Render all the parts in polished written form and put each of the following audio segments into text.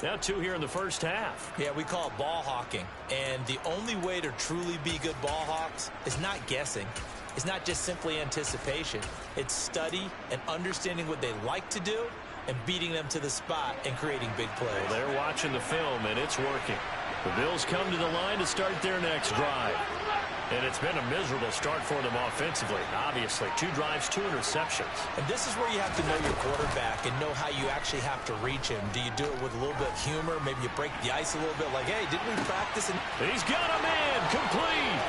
Now 2 here in the first half. Yeah, we call it ball hawking. And the only way to truly be good ball hawks is not guessing. It's not just simply anticipation. It's study and understanding what they like to do and beating them to the spot and creating big plays. Well, they're watching the film, and it's working. The Bills come to the line to start their next drive. And it's been a miserable start for them offensively, obviously. 2 drives, 2 interceptions. And this is where you have to know your quarterback and know how you actually have to reach him. Do you do it with a little bit of humor? Maybe you break the ice a little bit like, hey, didn't we practice? He's got a man complete.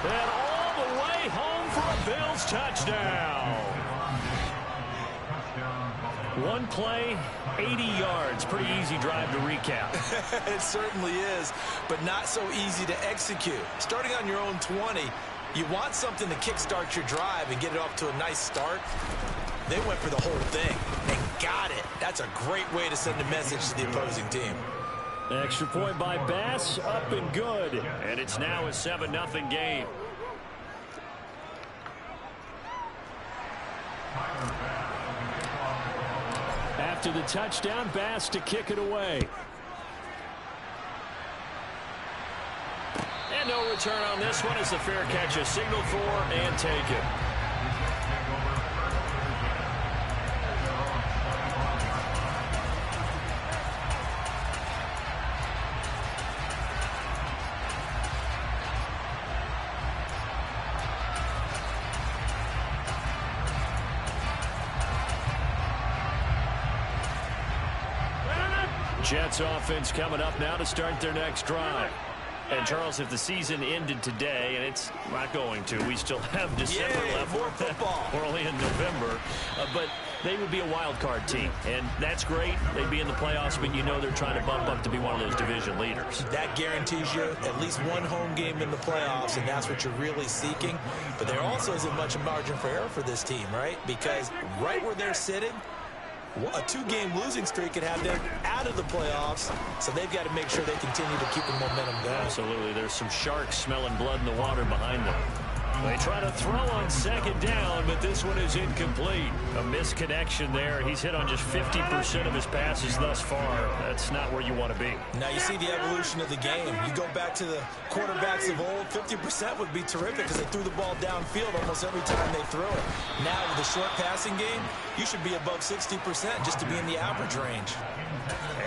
And all the way home for a Bills touchdown. 1 play, 80 yards. Pretty easy drive to recap. It certainly is, but not so easy to execute. Starting on your own 20, you want something to kickstart your drive and get it off to a nice start. They went for the whole thing and got it. That's a great way to send a message to the opposing team. Extra point by Bass, up and good. And it's now a 7-0 game. After the touchdown, Bass to kick it away. And no return on this one as the fair catch is signaled for and taken. Jets offense coming up now to start their next drive. And, Charles, if the season ended today, and it's not going to, we still have December left. More football. We're only in November. But they would be a wild card team. And that's great. They'd be in the playoffs, but you know they're trying to bump up to be one of those division leaders. That guarantees you at least one home game in the playoffs, and that's what you're really seeking. But there also isn't much margin for error for this team, right? Because right where they're sitting, a 2-game losing streak could have them out of the playoffs, so they've got to make sure they continue to keep the momentum going. Absolutely. There's some sharks smelling blood in the water behind them. They try to throw on second down, but this one is incomplete. A misconnection there. He's hit on just 50% of his passes thus far. That's not where you want to be. Now you see the evolution of the game. You go back to the quarterbacks of old, 50% would be terrific because they threw the ball downfield almost every time they threw it. Now with the short passing game, you should be above 60% just to be in the average range.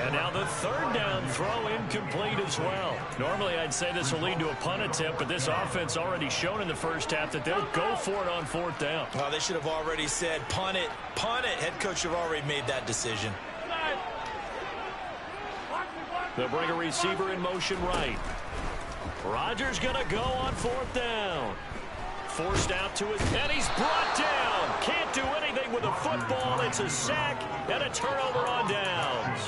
And now the third down throw incomplete as well. Normally I'd say this will lead to a punt attempt, but this offense already shown in the first half that they'll go for it on 4th down. Well, they should have already said punt it, punt it. Head coach have already made that decision. They'll bring a receiver in motion right. Rodgers going to go on 4th down. Forced out to his, and he's brought down. Can't do anything with a football. It's a sack and a turnover on downs.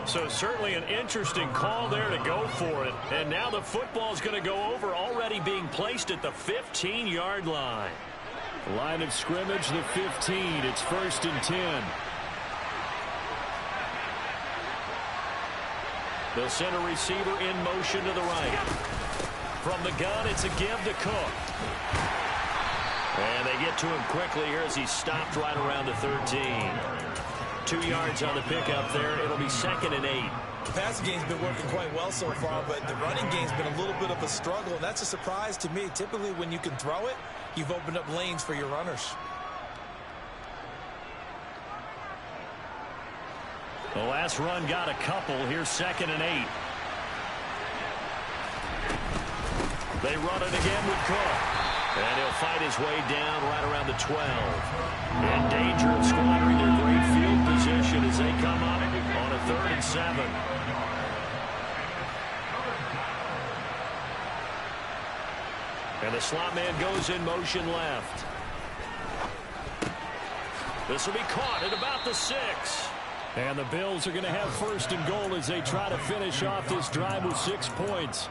So certainly an interesting call there to go for it. And now the football's going to go over, already being placed at the 15-yard line. Line of scrimmage, the 15. It's 1st and 10. They'll send a receiver in motion to the right. From the gun, it's a give to Cook. And they get to him quickly here as he's stopped right around the 13. 2 yards on the pickup there. It'll be 2nd and 8. The passing game's been working quite well so far, but the running game's been a little bit of a struggle, and that's a surprise to me. Typically, when you can throw it, you've opened up lanes for your runners. The last run got a couple. Here's 2nd and 8. They run it again with Cook. And he'll fight his way down right around the 12. In danger of squandering their great field position as they come up on a 3rd and 7. And the slot man goes in motion left. This will be caught at about the 6. And the Bills are going to have 1st and goal as they try to finish off this drive with 6 points.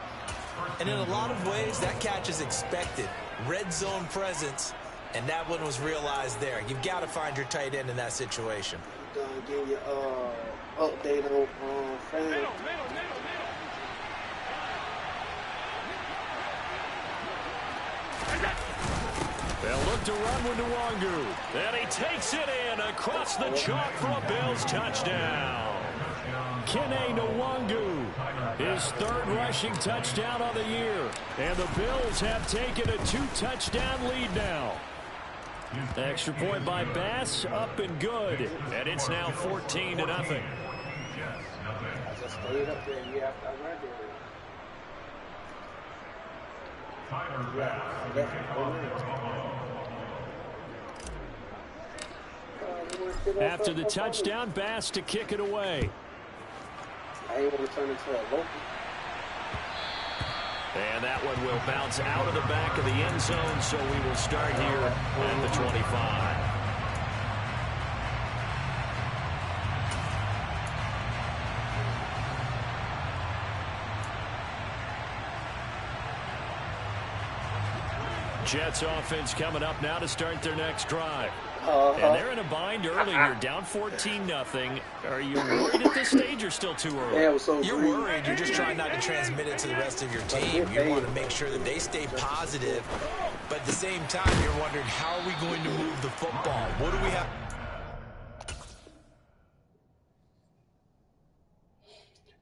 And in a lot of ways, that catch is expected. Red zone presence, and that one was realized there. You've got to find your tight end in that situation. Give you update on fan. They'll look to run with Nwangu. And he takes it in across the chalk for a Bills touchdown. Kene Nwangu, his third rushing touchdown on the year. And the Bills have taken a 2-touchdown lead now. Extra point by Bass, up and good. And it's now 14-0. I just stayed up there year after I graduated. After the touchdown, Bass to kick it away. I ain't want to turn into a local. And that one will bounce out of the back of the end zone, so we will start here at the 25. Jets offense coming up now to start their next drive. And they're in a bind early here, down 14-0. Are you worried at this stage or still too early? Yeah, so you're worried. You're just trying not to transmit it to the rest of your team. You want to make sure that they stay positive. But at the same time, you're wondering, how are we going to move the football? What do we have?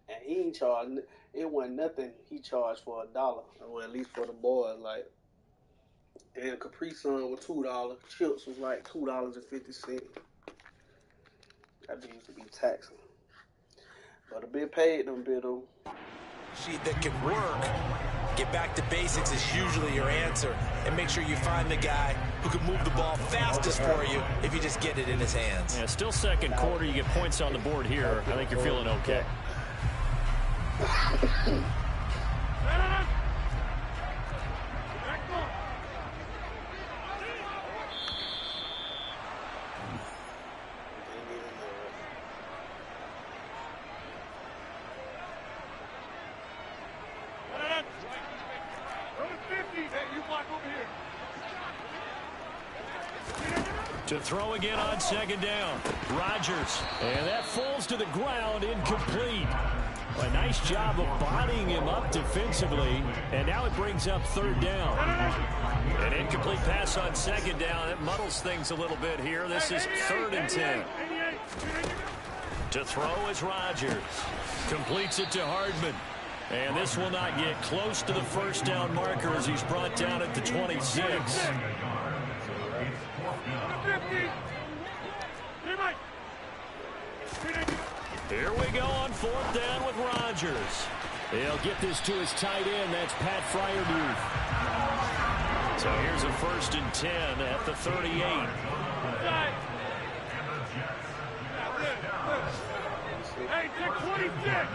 And he ain't charged. It wasn't nothing he charged for $1. Or at least for the boys. Like, damn, Capri Sun was $2. Chips was like $2.50. That used to be taxing. But a bit paid them, bit them. Sheet that can work. Get back to basics is usually your answer. And make sure you find the guy who can move the ball fastest for you if you just get it in his hands. Yeah, still second quarter. You get points on the board here. I think you're feeling okay. To throw again on second down. Rodgers. And that falls to the ground, incomplete. A nice job of bodying him up defensively. And now it brings up third down. An incomplete pass on second down. It muddles things a little bit here. This is 3rd and 10. To throw is Rodgers. Completes it to Hardman. And this will not get close to the first down marker as he's brought down at the 26. Here we go on 4th down with Rodgers. He'll get this to his tight end. That's Pat Fryermuth. So here's a 1st and 10 at the 38. Hey, take 26.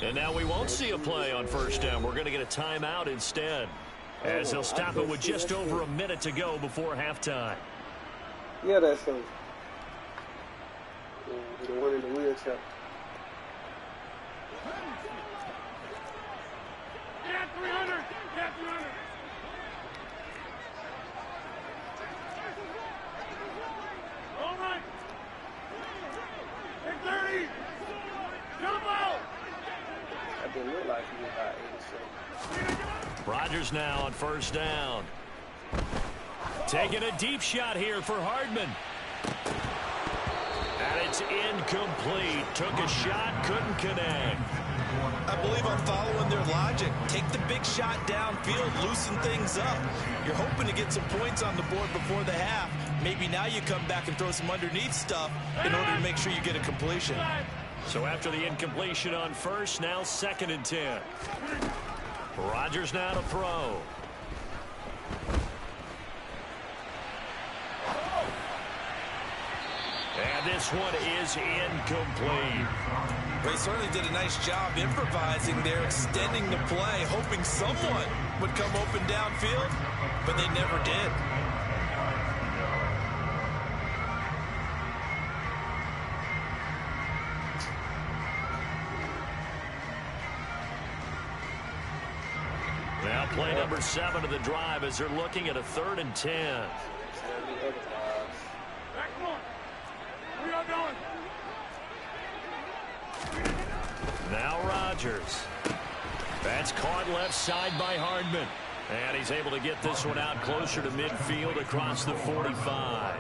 And now we won't see a play on 1st down. We're going to get a timeout instead, as they'll stop it with just over a minute to go before halftime. Yeah, that's him. The one in the wheelchair. Get 300. Get 300. All right. Take 30. Jump out. That didn't look like he was about 86. Rodgers now on 1st down. Taking a deep shot here for Hardman. And it's incomplete. Took a shot, couldn't connect. I believe I'm following their logic. Take the big shot downfield, loosen things up. You're hoping to get some points on the board before the half. Maybe now you come back and throw some underneath stuff in order to make sure you get a completion. So after the incompletion on 1st, now 2nd and 10. Rodgers now to throw. And this one is incomplete. They certainly did a nice job improvising there, extending the play, hoping someone would come open downfield, but they never did. Now play number 7 of the drive as they're looking at a 3rd and 10. We are going. Now Rodgers. That's caught left side by Hardman. And he's able to get this one out closer to midfield across the 45.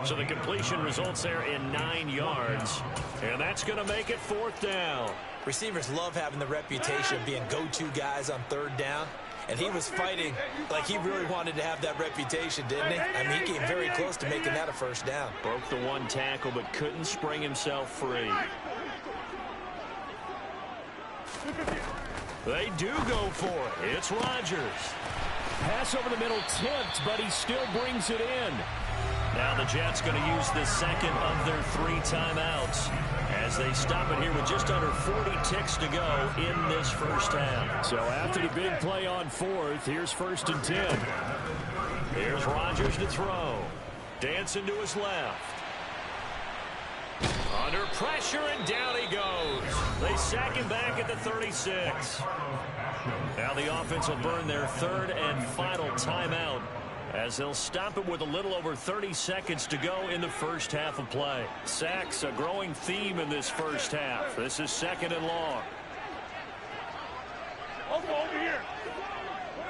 So the completion results there in 9 yards. And that's going to make it 4th down. Receivers love having the reputation of being go-to guys on 3rd down. And he was fighting like he really wanted to have that reputation, didn't he? I mean, he came very close to making that a 1st down. Broke the 1 tackle, but couldn't spring himself free. They do go for it. It's Rodgers. Pass over the middle tipped, but he still brings it in. Now the Jets going to use the 2nd of their 3 timeouts as they stop it here with just under 40 ticks to go in this 1st half. So after the big play on 4th, here's 1st and 10. Here's Rodgers to throw. Dancing to his left. Under pressure, and down he goes. They sack him back at the 36. Now the offense will burn their 3rd and final timeout as they'll stop it with a little over 30 seconds to go in the 1st half of play. Sacks, a growing theme in this 1st half. This is 2nd and long. Over here.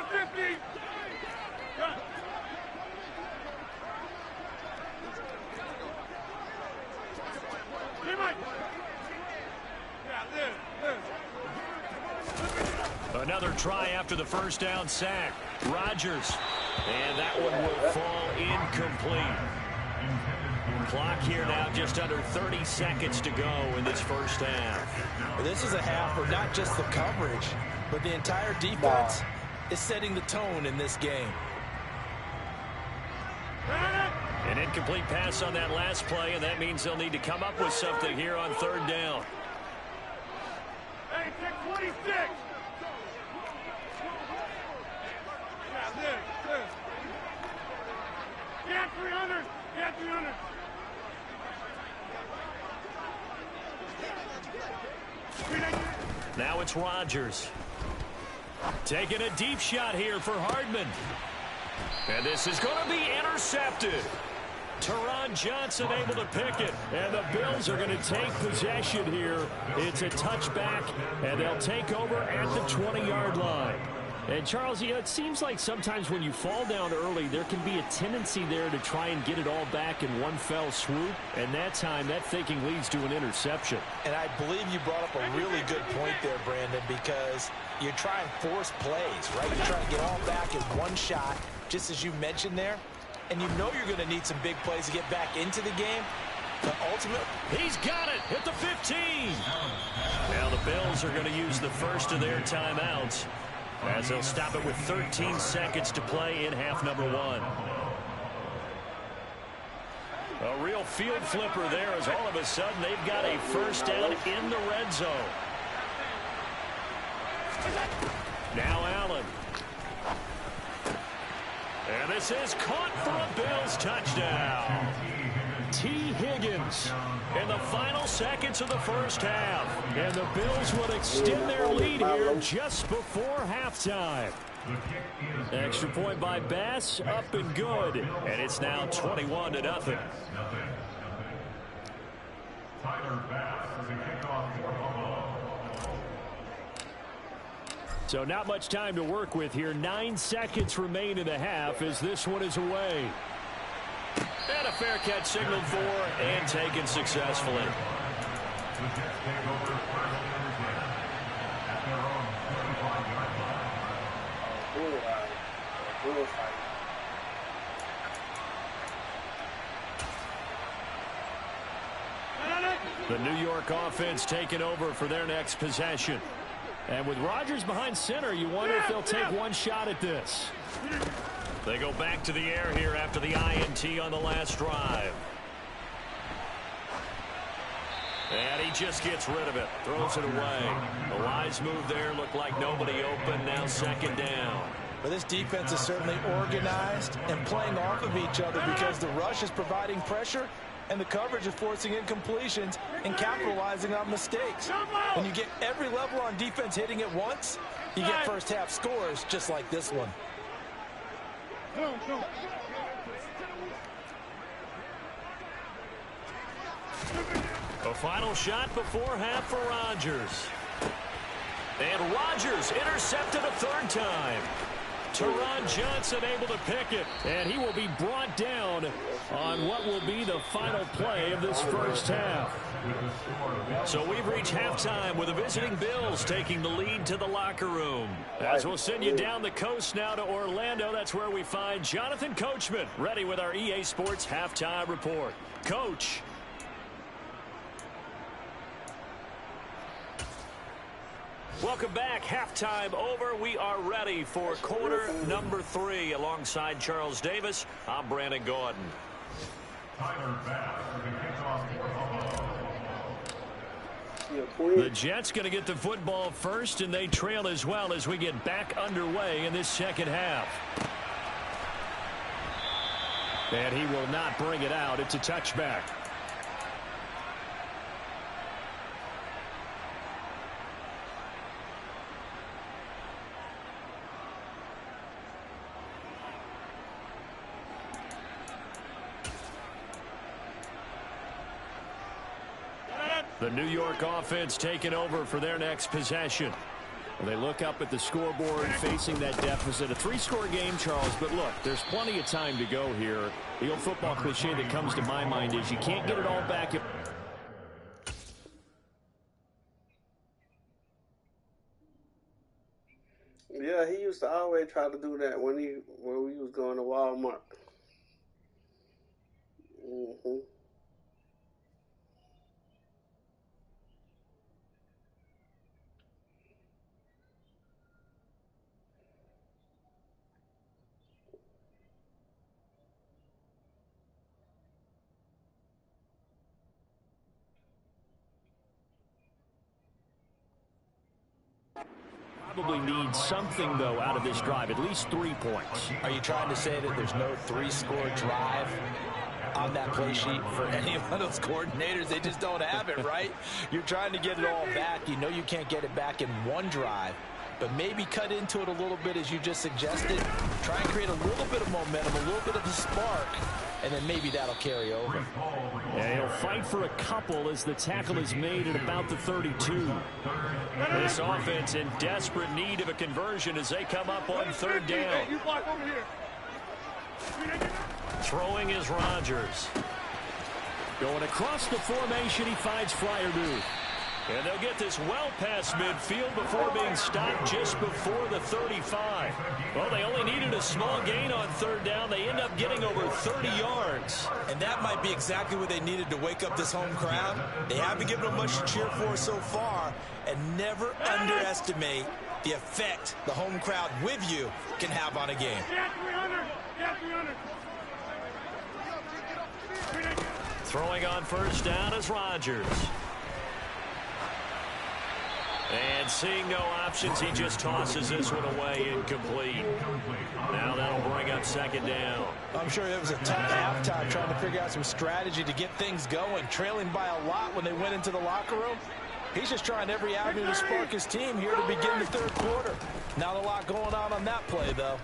50. Got it. Another try after the 1st down sack. Rodgers. And that one will fall incomplete. Clock here now just under 30 seconds to go in this 1st half. This is a half where not just the coverage, but the entire defense is setting the tone in this game. An incomplete pass on that last play, and that means they'll need to come up with something here on 3rd down. Hey, take 26. Get 300. Get 300. Now it's Rodgers. Taking a deep shot here for Hardman. And this is going to be intercepted. Teron Johnson able to pick it. And the Bills are going to take possession here. It's a touchback, and they'll take over at the 20-yard line. And, Charles, you know, it seems like sometimes when you fall down early, there can be a tendency there to try and get it all back in one fell swoop. And that time, that thinking leads to an interception. And I believe you brought up a really good point there, Brandon, because you're trying to force plays, right? You're trying to get all back in one shot, just as you mentioned there. And you know you're going to need some big plays to get back into the game. But ultimately, he's got it at the 15. Now the Bills are going to use the 1st of their timeouts, as they'll stop it with 13 seconds to play in half number 1. A real field flipper there, as all of a sudden they've got a 1st down in the red zone. Now Allen. And this is caught for a Bills touchdown. T. Higgins in the final seconds of the 1st half. And the Bills will extend their lead here just before halftime. Extra point by Bass, up and good. And it's now 21-0. Tyler Bass is a kickoff for Buffalo. So not much time to work with here. 9 seconds remain in the half as this one is away. And a fair catch signaled for and taken successfully. The Jets take over first and 10 at their own 35-yard line. The New York offense taking over for their next possession. And with Rodgers behind center, you wonder if they'll take one shot at this. They go back to the air here after the INT on the last drive. And he just gets rid of it. Throws it away. A wise move there. Looked like nobody open. Now 2nd down. But this defense is certainly organized and playing off of each other because the rush is providing pressure and the coverage is forcing incompletions and capitalizing on mistakes. When you get every level on defense hitting at once, you get 1st half scores just like this one. A final shot before half for Rodgers. And Rodgers intercepted a 3rd time. Teron Johnson able to pick it, and he will be brought down on what will be the final play of this first half. So we've reached halftime with the visiting Bills taking the lead to the locker room. As we'll send you down the coast now to Orlando, that's where we find Jonathan Coachman ready with our EA Sports halftime report. Coach. Welcome back. Halftime over. We are ready for quarter number 3. Alongside Charles Davis, I'm Brandon Gordon. The Jets going to get the football first, and they trail as well as we get back underway in this second half. And he will not bring it out. It's a touchback. The New York offense taking over for their next possession. They look up at the scoreboard facing that deficit. A 3-score game, Charles, but look, there's plenty of time to go here. The old football cliche that comes to my mind is you can't get it all back. Yeah, he used to always try to do that when we was going to Walmart. Mm-hmm. Probably needs something, though, out of this drive, at least 3 points. Are you trying to say that there's no 3-score drive on that play sheet for any of those coordinators? They just don't have it, right? You're trying to get it all back. You know you can't get it back in one drive, but maybe cut into it a little bit as you just suggested. Try and create a little bit of momentum, a little bit of a spark, and then maybe that'll carry over. Yeah, he'll fight for a couple as the tackle is made at about the 32. This offense in desperate need of a conversion as they come up on 3rd down. You block over here. Throwing is Rodgers. Going across the formation, he finds Fryermuth. And they'll get this well past midfield before being stopped just before the 35. Well, they only needed a small gain on 3rd down. They end up getting over 30 yards. And that might be exactly what they needed to wake up this home crowd. They haven't given them much to cheer for so far, and never underestimate the effect the home crowd with you can have on a game. Get 300. Get 300. Throwing on 1st down is Rodgers. And seeing no options, he just tosses this one away, incomplete. Now that'll bring up 2nd down. I'm sure it was a tough halftime trying to figure out some strategy to get things going. Trailing by a lot when they went into the locker room. He's just trying every avenue to spark his team here to begin the 3rd quarter. Not a lot going on that play, though.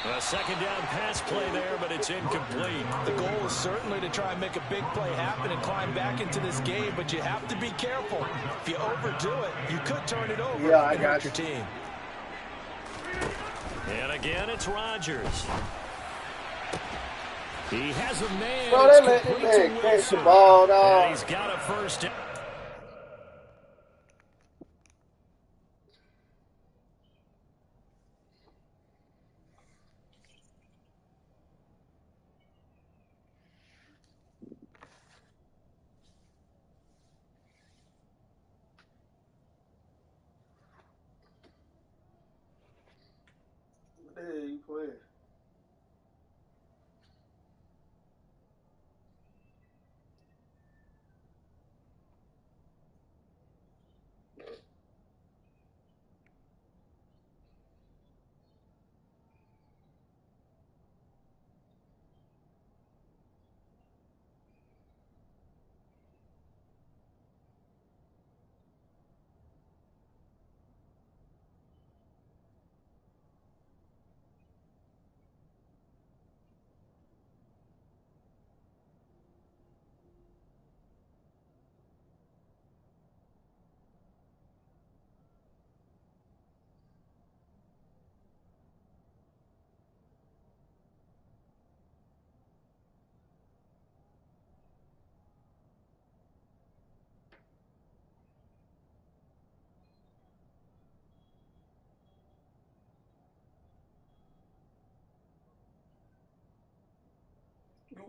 A 2nd down pass play there, but it's incomplete. The goal is certainly to try and make a big play happen and climb back into this game, but you have to be careful. If you overdo it, you could turn it over and hurt your team. And again, it's Rodgers. He has a man. Bro, they let him catch the ball, dog. And he's got a 1st down. What the hell you playing?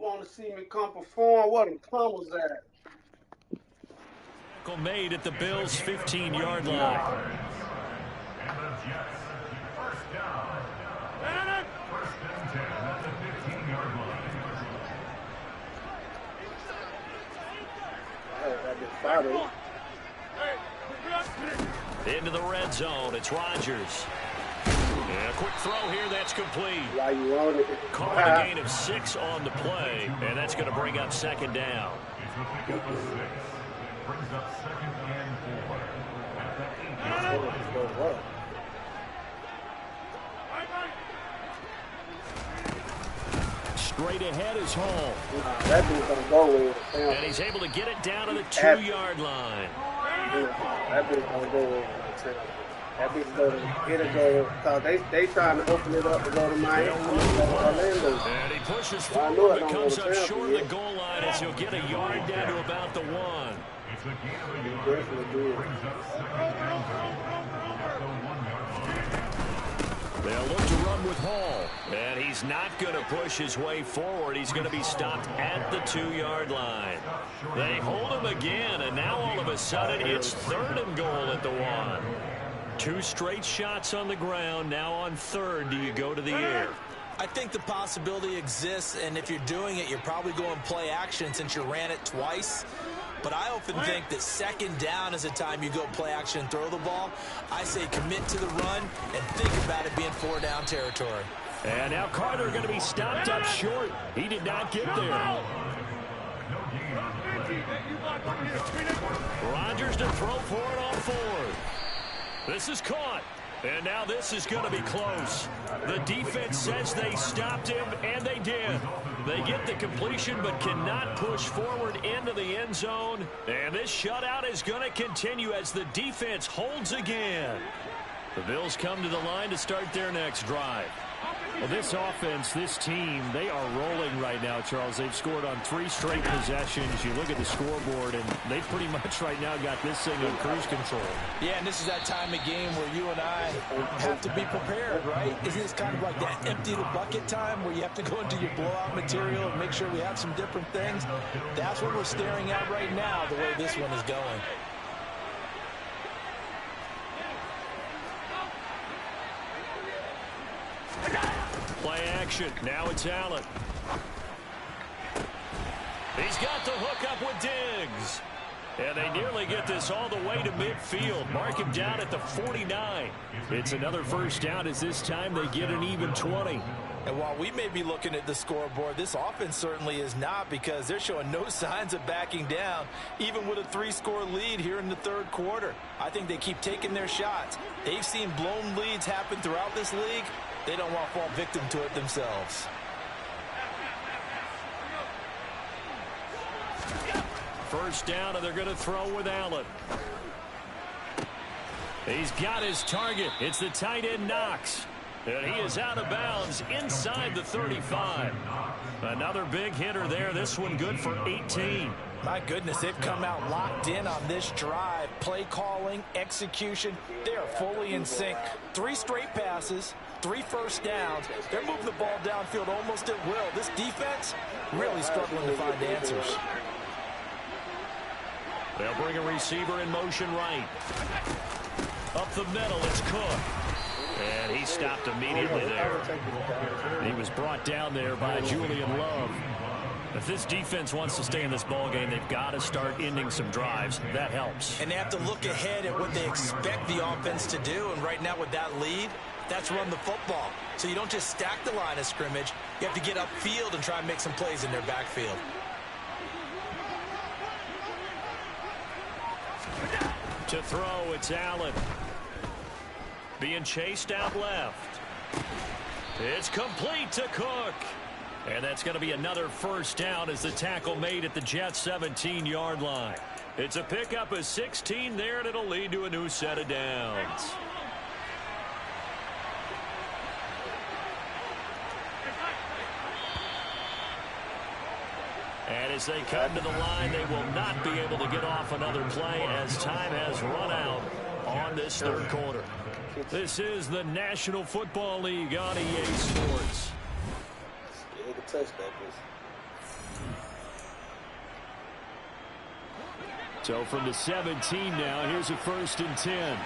want to see me come perform? What them commas at? Tackle made at the Bills' 15-yard line. And the Jets, first down. First and 10 at the 15-yard line. Into the red zone. It's Rodgers. And a quick throw here. That's complete. Why you on it? Caught a gain of 6 on the play, and that's going to bring up second down. It's a pickup of 6. Brings up second and 4 at the 8-yard line. Straight ahead is Hall. That dude's going to go with it. And he's able to get it down to the 2-yard line. That dude's going to go with it. That bitch go to get it go because they trying to open it up to go to Miami. And he pushes forward but comes up short of the goal line as he'll get a yard down to about the 1. It's a gain of a yard. Brings up second and 3 at the 1-yard line. They'll look to run with Hall. And he's not going to push his way forward. He's going to be stopped at the 2-yard line. They hold him again, and now all of a sudden it's 3rd and goal at the 1. 2 straight shots on the ground. Now on 3rd, do you go to the air? I think the possibility exists, and if you're doing it, you're probably going play action since you ran it twice. But I often think that second down is a time you go play action and throw the ball. I say commit to the run and think about it being 4-down territory. And now Carter going to be stopped up short. He did not get there. Rodgers to throw for it on 4th. This is caught. And now this is going to be close. The defense says they stopped him, and they did. They get the completion but cannot push forward into the end zone. And this shutout is going to continue as the defense holds again. The Bills come to the line to start their next drive. Well, this offense, this team, they are rolling right now, Charles. They've scored on 3 straight possessions. You look at the scoreboard, and they pretty much right now got this thing on cruise control. Yeah, and this is that time of game where you and I have to be prepared, right? Isn't this kind of like that empty the bucket time where you have to go into your blowout material and make sure we have some different things? That's what we're staring at right now, the way this one is going. Play action. Now it's Allen. He's got the hook up with Diggs. And they nearly get this all the way to midfield. Mark him down at the 49. It's another first down as this time they get an even 20. And while we may be looking at the scoreboard, this offense certainly is not, because they're showing no signs of backing down, even with a 3-score lead here in the 3rd quarter. I think they keep taking their shots. They've seen blown leads happen throughout this league. They don't want to fall victim to it themselves. First down, and they're going to throw with Allen. He's got his target. It's the tight end Knox. And he is out of bounds inside the 35. Another big hitter there. This one good for 18. My goodness, they've come out locked in on this drive. Play calling, execution, they are fully in sync. 3 straight passes, 3 first downs. They're moving the ball downfield almost at will. This defense really struggling to find answers. They'll bring a receiver in motion right. Up the middle, it's Cook. And he stopped immediately there. He was brought down there by Julian Love. If this defense wants to stay in this ballgame, they've got to start ending some drives. That helps. And they have to look ahead at what they expect the offense to do. And right now with that lead, that's run the football. So you don't just stack the line of scrimmage. You have to get upfield and try and make some plays in their backfield. To throw, it's Allen. Being chased out left. It's complete to Cook. And that's going to be another first down as the tackle made at the Jets' 17-yard line. It's a pickup of 16 there, and it'll lead to a new set of downs. And as they come to the line, they will not be able to get off another play as time has run out on this 3rd quarter. This is the National Football League on EA Sports. Yeah, he can touch that, please. So from the 17 now, here's a 1st and 10.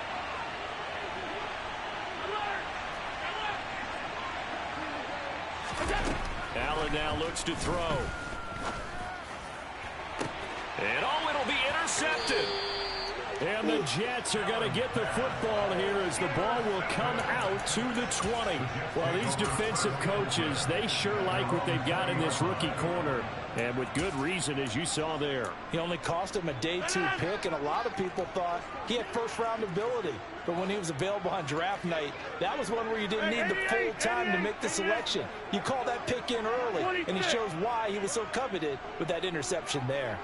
Allen now looks to throw. And it'll be intercepted. And the Jets are going to get the football here as the ball will come out to the 20. Well, these defensive coaches, they sure like what they've got in this rookie corner. And with good reason, as you saw there. He only cost him a day 2 pick, and a lot of people thought he had first-round ability. But when he was available on draft night, that was one where you didn't need the full time to make the selection. You call that pick in early, and he shows why he was so coveted with that interception there.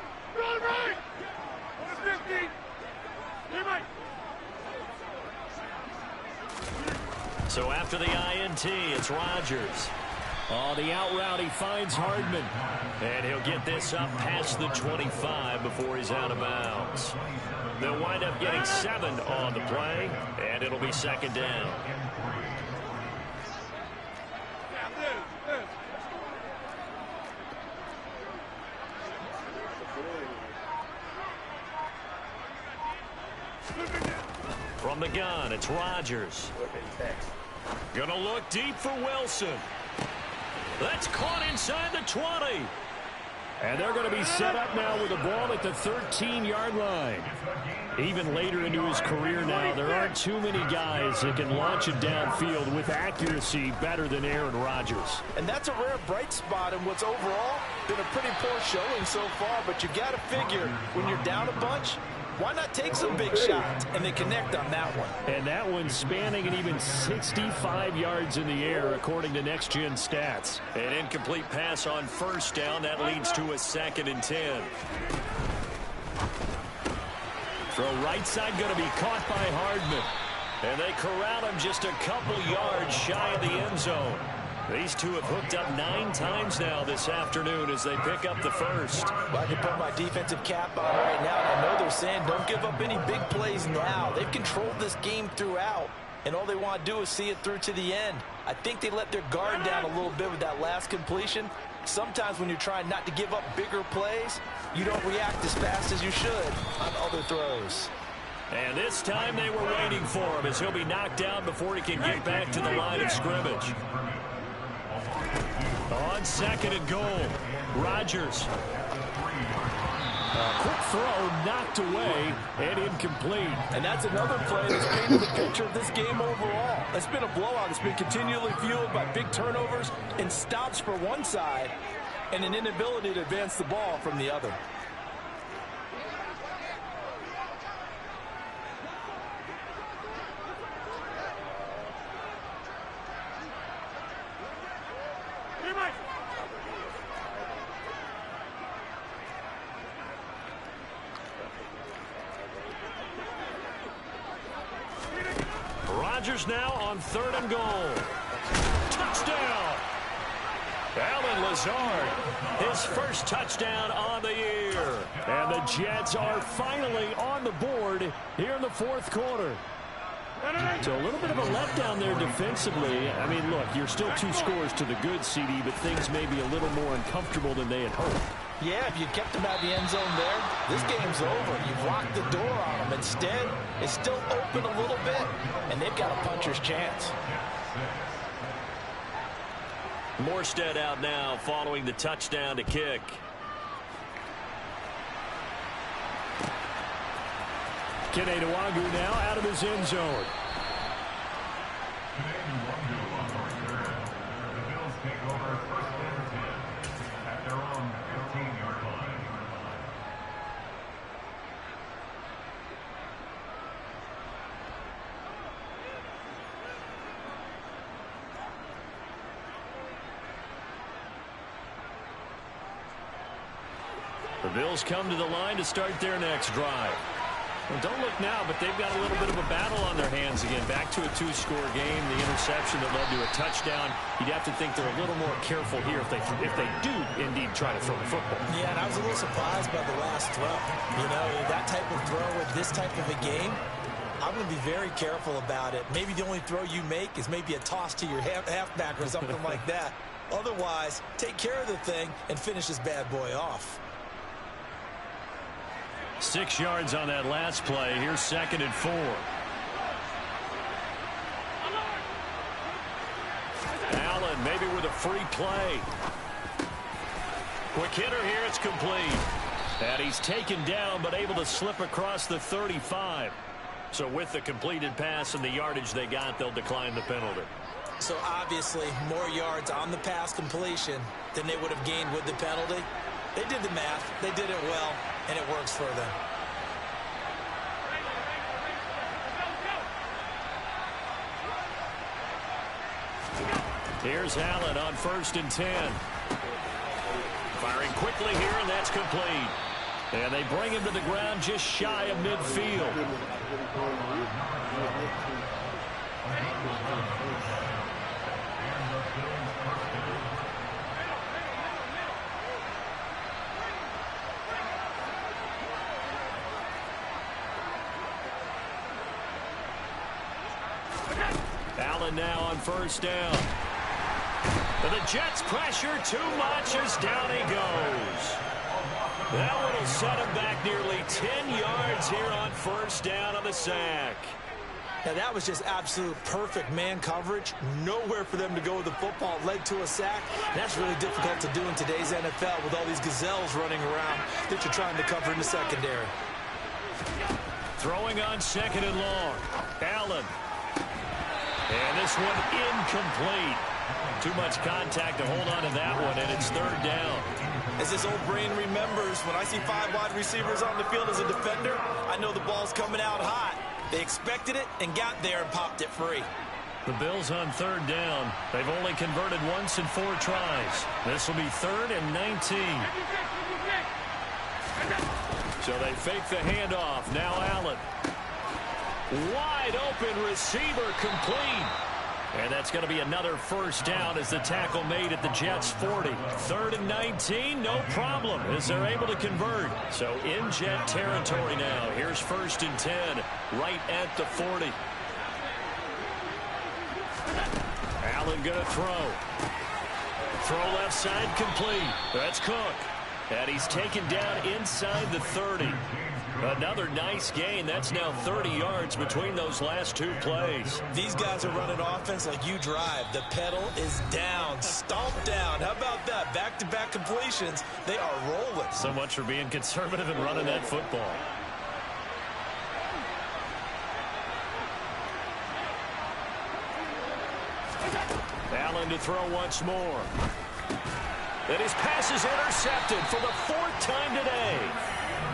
So after the INT, it's Rodgers. On the out route, he finds Hardman. And he'll get this up past the 25 before he's out of bounds. They'll wind up getting 7 on the play, and it'll be 2nd down. From the gun, it's Rodgers. Gonna look deep for Wilson. That's caught inside the 20. And they're going to be set up now with the ball at the 13-yard line. Even later into his career now, there aren't too many guys that can launch it downfield with accuracy better than Aaron Rodgers. And that's a rare bright spot in what's overall been a pretty poor showing so far. But you got to figure when you're down a bunch, why not take some big shots? And they connect on that one. And that one spanning an even 65 yards in the air, according to Next Gen Stats. An incomplete pass on 1st down. That leads to a 2nd and 10. Throw right side going to be caught by Hardman. And they corral him just a couple yards shy of the end zone. These two have hooked up 9 times now this afternoon as they pick up the first. Well, I can put my defensive cap on right now, and I know they're saying don't give up any big plays now. They've controlled this game throughout, and all they want to do is see it through to the end. I think they let their guard down a little bit with that last completion. Sometimes when you're trying not to give up bigger plays, you don't react as fast as you should on other throws. And this time they were waiting for him as he'll be knocked down before he can get back to the line of scrimmage. On 2nd and goal, Rodgers. A quick throw knocked away and incomplete. And that's another play that's painted the picture of this game overall. It's been a blowout. It's been continually fueled by big turnovers and stops for one side and an inability to advance the ball from the other. Rodgers now on 3rd and goal. Touchdown! Allen Lazard, his first touchdown on the year. And the Jets are finally on the board here in the 4th quarter. So a little bit of a letdown there defensively. I mean, look, you're still 2 scores to the good, CD, but things may be a little more uncomfortable than they had hoped. Yeah, if you kept them out of the end zone there, this game's over. You've locked the door on them. Instead, it's still open a little bit, and they've got a puncher's chance. Morstead out now following the touchdown to kick. Kene Nwangu now out of his end zone. The Bills come to the line to start their next drive. Well, don't look now, but they've got a little bit of a battle on their hands again. Back to a 2-score game. The interception that led to a touchdown. You'd have to think they're a little more careful here if they do indeed try to throw the football. Yeah, and I was a little surprised by the last throw. You know, that type of throw with this type of a game, I'm going to be very careful about it. Maybe the only throw you make is maybe a toss to your halfback or something like that. Otherwise, take care of the thing and finish this bad boy off. 6 yards on that last play. Here's 2nd and 4. Allen maybe with a free play. Quick hitter here. It's complete. And he's taken down but able to slip across the 35. So with the completed pass and the yardage they got, they'll decline the penalty. So obviously more yards on the pass completion than they would have gained with the penalty. They did the math. They did it well, and it works for them. Here's Allen on 1st and 10. Firing quickly here, and that's complete. And they bring him to the ground just shy of midfield. Allen now on 1st down. But the Jets pressure too much as down he goes. That one will set him back nearly 10 yards here on 1st down on the sack. Now that was just absolute perfect man coverage. Nowhere for them to go with the football. Led to a sack. That's really difficult to do in today's NFL with all these gazelles running around that you're trying to cover in the secondary. Throwing on 2nd and long. Allen. And this one incomplete. Too much contact to hold on to that one, and it's 3rd down. As this old brain remembers, when I see 5 wide receivers on the field as a defender, I know the ball's coming out hot. They expected it and got there and popped it free. The Bills on 3rd down. They've only converted once in 4 tries. This will be 3rd and 19. So they fake the handoff. Now Allen. Wide open receiver complete. And that's going to be another 1st down as the tackle made at the Jets 40. 3rd and 19, no problem as they're able to convert. So in Jet territory now. Here's 1st and 10 right at the 40. Allen going to throw. Throw left side complete. That's Cook. And he's taken down inside the 30. Another nice gain. That's now 30 yards between those last 2 plays. These guys are running offense like you drive. The pedal is down, stomped down. How about that? Back-to-back completions. They are rolling. So much for being conservative and running that football. Allen to throw once more. And his pass is intercepted for the 4th time today.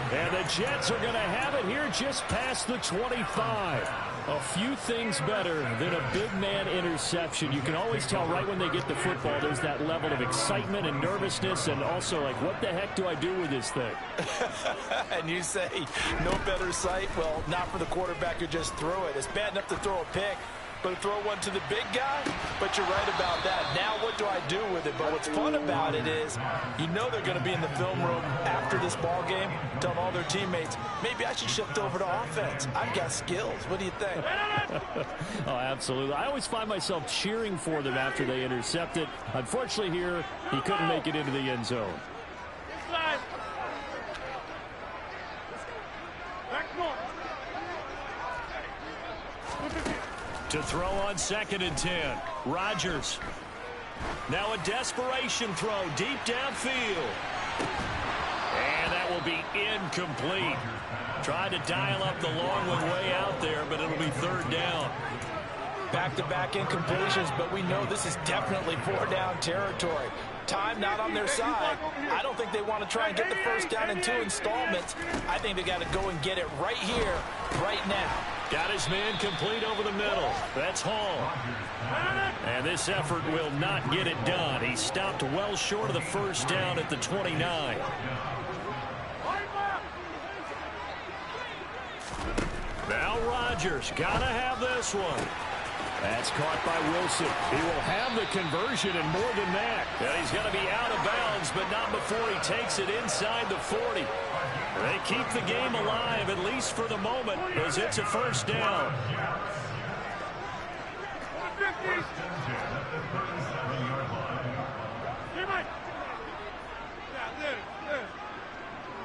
And the Jets are going to have it here just past the 25. A few things better than a big man interception. You can always tell right when they get the football, there's that level of excitement and nervousness and also like, what the heck do I do with this thing? And you say, no better sight? Well, not for the quarterback who just threw it. It's bad enough to throw a pick, but to throw one to the big guy? But you're right about that. Now what do I do with it? But what's fun about it is you know they're going to be in the film room after this ball game telling all their teammates, maybe I should shift over to offense. I've got skills. What do you think? Oh, absolutely. I always find myself cheering for them after they intercept it. Unfortunately here, he couldn't make it into the end zone. To throw on 2nd and 10. Rodgers. Now a desperation throw deep downfield. And that will be incomplete. Tried to dial up the long one way out there, but it'll be 3rd down. Back-to-back incompletions, but we know this is definitely 4-down territory. Time not on their side. I don't think they want to try and get the 1st down in 2 installments. I think they got to go and get it right here, right now. Got his man complete over the middle. That's Hall. And this effort will not get it done. He stopped well short of the 1st down at the 29. Now Rodgers got to have this one. That's caught by Wilson. He will have the conversion and more than that. And he's going to be out of bounds, but not before he takes it inside the 40. They keep the game alive, at least for the moment, as it's a 1st down.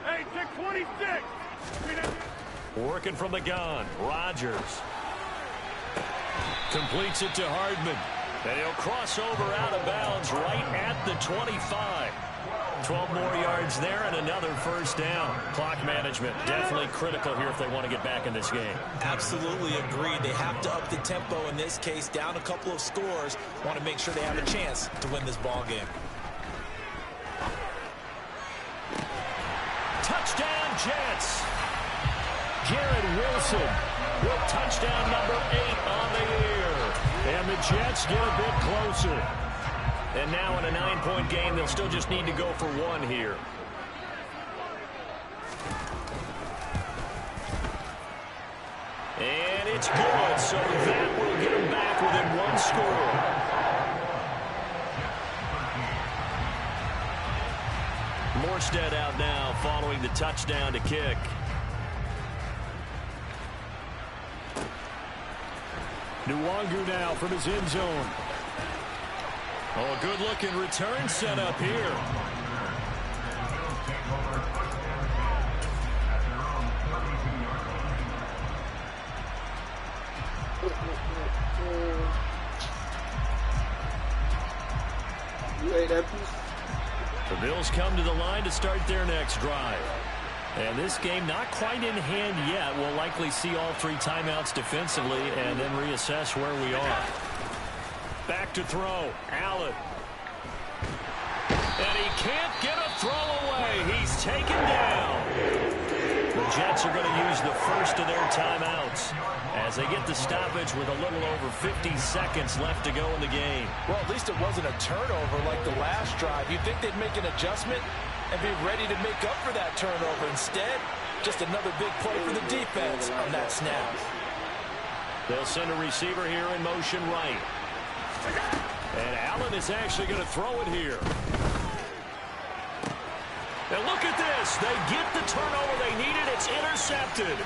Hey, check 26. working from the gun. Rodgers completes it to Hardman. And he'll cross over out of bounds right at the 25. 12 more yards there and another first down. Clock management definitely critical here if they want to get back in this game. Absolutely agreed. They have to up the tempo in this case. Down a couple of scores. Want to make sure they have a chance to win this ball game. Touchdown, Jets. Garrett Wilson with touchdown number 8 on the year. And the Jets get a bit closer. And now in a 9-point game, they'll still just need to go for 1 here. And it's good, so that will get them back within 1 score. Morstead out now following the touchdown to kick. Nwangu now from his end zone. Oh, a good-looking return set up here. The Bills come to the line to start their next drive. And this game not quite in hand yet. We'll likely see all 3 timeouts defensively and then reassess where we are. Back to throw. Allen. And he can't get a throw away. He's taken down. The Jets are going to use the first of their timeouts as they get the stoppage with a little over 50 seconds left to go in the game. Well, at least it wasn't a turnover like the last drive. You'd think they'd make an adjustment and be ready to make up for that turnover. Instead, just another big play for the defense on that snap. They'll send a receiver here in motion right. And Allen is actually going to throw it here. And look at this. They get the turnover they needed. It's intercepted.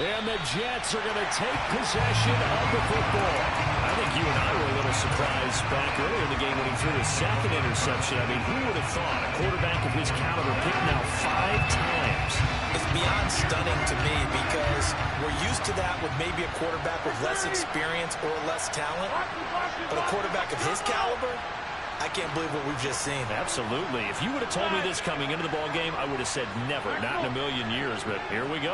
And the Jets are going to take possession of the football. I think you and I were a little surprised back earlier in the game when he threw his second interception. I mean, who would have thought a quarterback of his caliber picked now 5 times? It's beyond stunning to me because we're used to that with maybe a quarterback with less experience or less talent. But a quarterback of his caliber, I can't believe what we've just seen. Absolutely. If you would have told me this coming into the ball game, I would have said never, not in a million years. But here we go.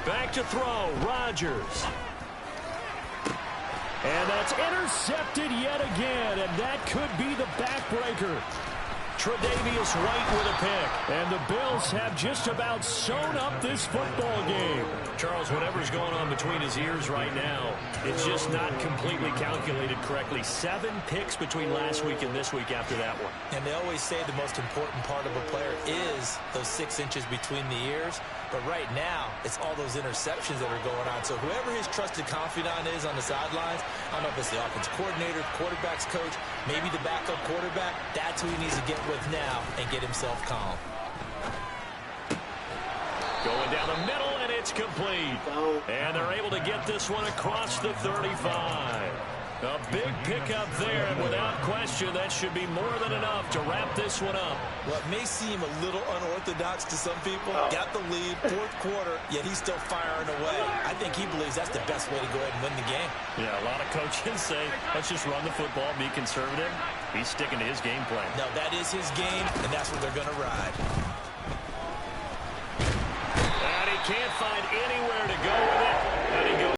Back to throw, Rodgers. And that's intercepted yet again, and that could be the backbreaker. Tre'Davious White with a pick, and the Bills have just about sewn up this football game. Charles, whatever's going on between his ears right now, it's just not completely calculated correctly. 7 picks between last week and this week after that one. And they always say the most important part of a player is those 6 inches between the ears. But right now, it's all those interceptions that are going on. So whoever his trusted confidant is on the sidelines, I don't know if it's the offensive coordinator, quarterback's coach, maybe the backup quarterback, that's who he needs to get with now and get himself calm. Going down the middle, and it's complete. And they're able to get this one across the 35. A big pickup there, and without question, that should be more than enough to wrap this one up. Well, it may seem a little unorthodox to some people. Got the lead, 4th quarter, yet he's still firing away. I think he believes that's the best way to go ahead and win the game. Yeah, a lot of coaches say, let's just run the football, be conservative. He's sticking to his game plan. No, that is his game, and that's what they're going to ride. And he can't find anywhere to go with it.